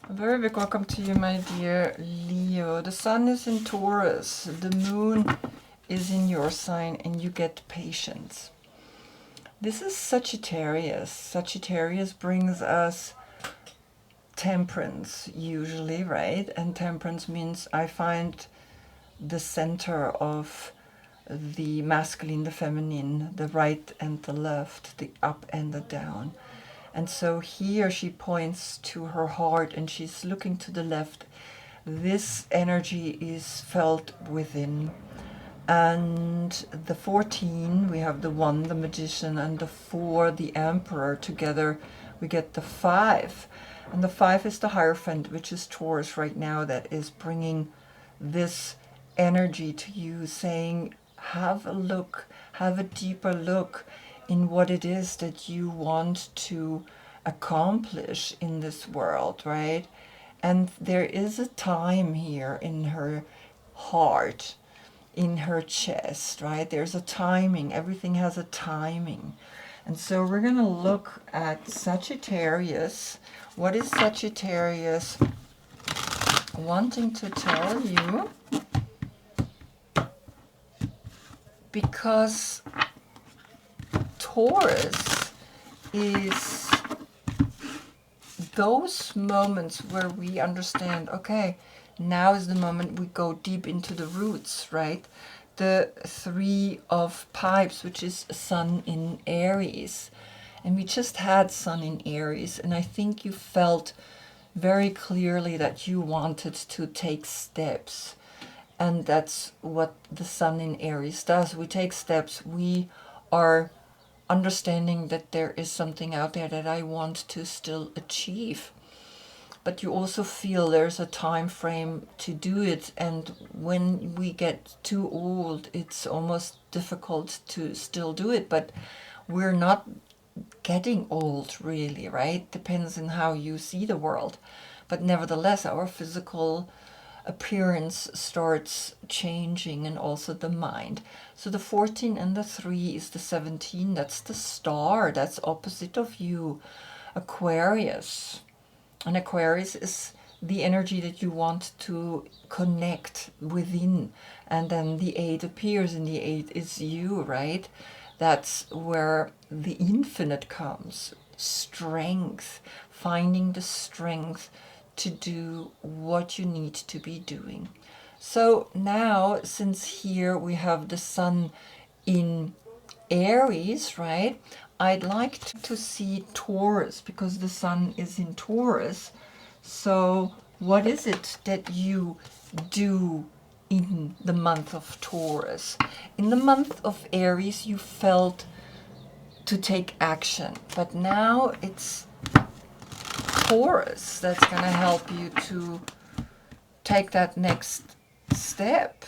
A very big welcome to you, my dear Leo. The sun is in Taurus, the moon is in your sign, and you get patience. This is Sagittarius. Sagittarius brings us temperance, usually, right? And temperance means I find the center of the masculine, the feminine, the right and the left, the up and the down. And so here she points to her heart and she's looking to the left. This energy is felt within. And the 14, we have the 1, the magician, and the 4, the emperor. Together we get the 5. And the 5 is the Hierophant, which is Taurus right now, that is bringing this energy to you, saying, have a look, have a deeper look in what it is that you want to accomplish in this world, right? And there is a time here in her heart, in her chest, right? There's a timing. Everything has a timing. And so we're going to look at Sagittarius. What is Sagittarius wanting to tell you? Because Taurus is those moments where we understand, okay, now is the moment we go deep into the roots, right? The 3 of Pipes, which is Sun in Aries. And we just had Sun in Aries, and I think you felt very clearly that you wanted to take steps. And that's what the Sun in Aries does. We take steps. We are understanding that there is something out there that I want to still achieve. But you also feel there's a time frame to do it. And when we get too old, it's almost difficult to still do it. But we're not getting old, really, right? Depends on how you see the world. But nevertheless, our physical appearance starts changing, and also the mind. So the 14 and the 3 is the 17. That's the star. That's opposite of you, Aquarius. And Aquarius is the energy that you want to connect within. And then the 8 appears, and the 8 is you, right? That's where the infinite comes. Strength, finding the strength to do what you need to be doing. So now, since here we have the Sun in Aries, right? I'd like to see Taurus, because the Sun is in Taurus. So what is it that you do in the month of Taurus? In the month of Aries, you felt to take action, but now it's Taurus that's going to help you to take that next step,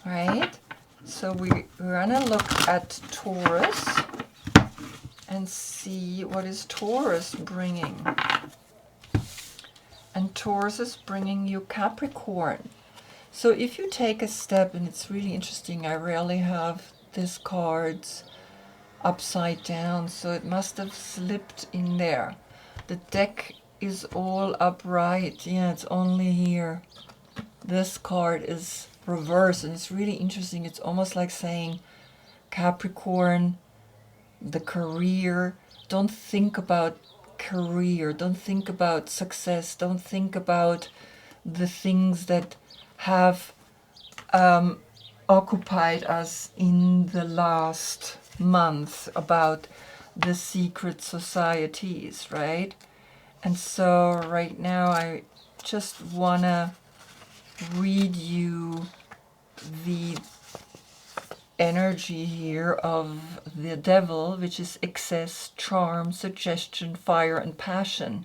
right? So we're going to look at Taurus and see what is Taurus bringing. And Taurus is bringing you Capricorn. So if you take a step, and it's really interesting, I rarely have these cards upside down, so it must have slipped in there. The deck is all upright. Yeah, it's only here. This card is reversed, and it's really interesting. It's almost like saying, Capricorn, the career, don't think about career, don't think about success, don't think about the things that have occupied us in the last month, about the secret societies, right? And so right now I just want to read you the energy here of the devil, which is excess, charm, suggestion, fire, and passion,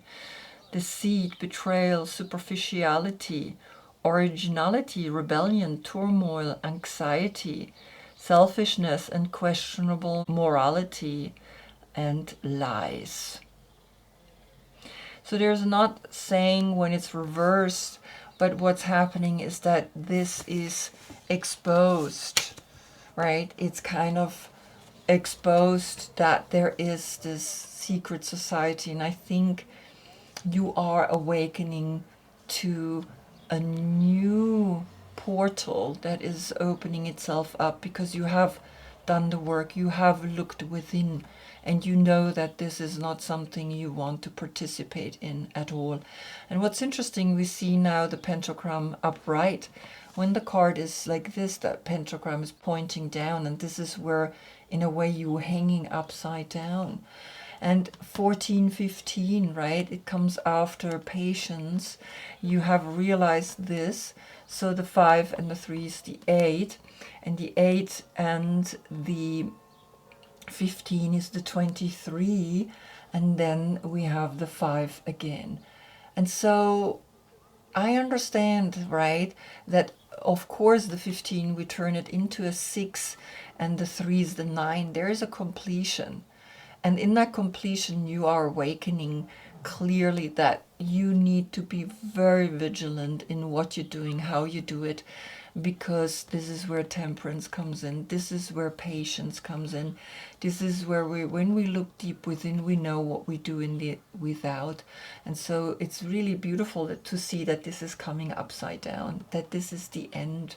deceit, betrayal, superficiality, originality, rebellion, turmoil, anxiety, selfishness, and questionable morality, and lies. So there's not saying when it's reversed, but what's happening is that this is exposed, right? It's kind of exposed that there is this secret society. And I think you are awakening to a new portal that is opening itself up, because you have done the work, you have looked within, and you know that this is not something you want to participate in at all. And what's interesting, we see now the pentagram upright. When the card is like this, that pentagram is pointing down, and this is where, in a way, you're hanging upside down. And 1415, right? It comes after patience. You have realized this. So the 5 and the 3 is the 8. And the 8 and the 15 is the 23. And then we have the 5 again. And so I understand, right, that of course the 15, we turn it into a 6, and the 3 is the 9. There is a completion. And in that completion, you are awakening clearly that you need to be very vigilant in what you're doing, how you do it, because this is where temperance comes in. This is where patience comes in. This is where when we look deep within, we know what we do in the without. And so it's really beautiful to see that this is coming upside down, that this is the end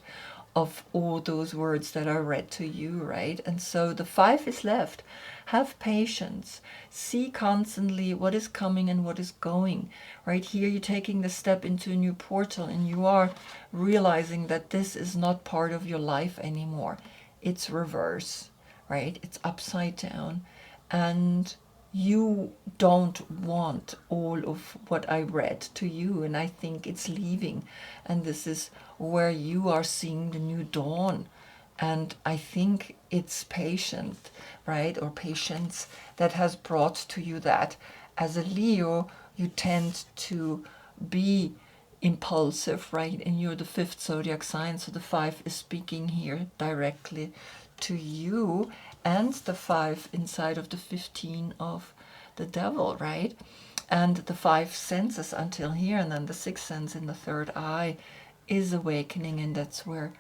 of all those words that I read to you, right? And so the 5 is left. Have patience. See constantly what is coming and what is going. Right here, you're taking the step into a new portal, and you are realizing that this is not part of your life anymore. It's reverse, right? It's upside down. And you don't want all of what I read to you, and I think it's leaving. And this is where you are seeing the new dawn. And I think it's patient, right? Or patience that has brought to you that. As a Leo, you tend to be impulsive, right? And you're the 5th zodiac sign, so the 5 is speaking here directly to you, and the 5 inside of the 15 of the devil, right? And the 5 senses until here, and then the 6th sense in the 3rd eye is awakening, and that's where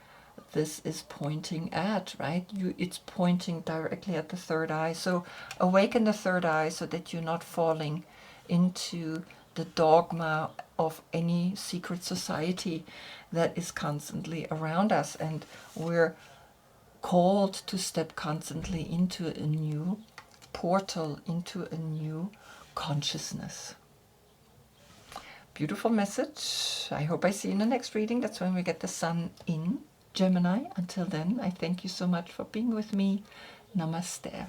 this is pointing at, right? It's pointing directly at the 3rd eye. So awaken the 3rd eye so that you're not falling into the dogma of any secret society that is constantly around us. And we're called to step constantly into a new portal, into a new consciousness. Beautiful message. I hope I see you in the next reading. That's when we get the sun in Gemini. Until then, I thank you so much for being with me. Namaste.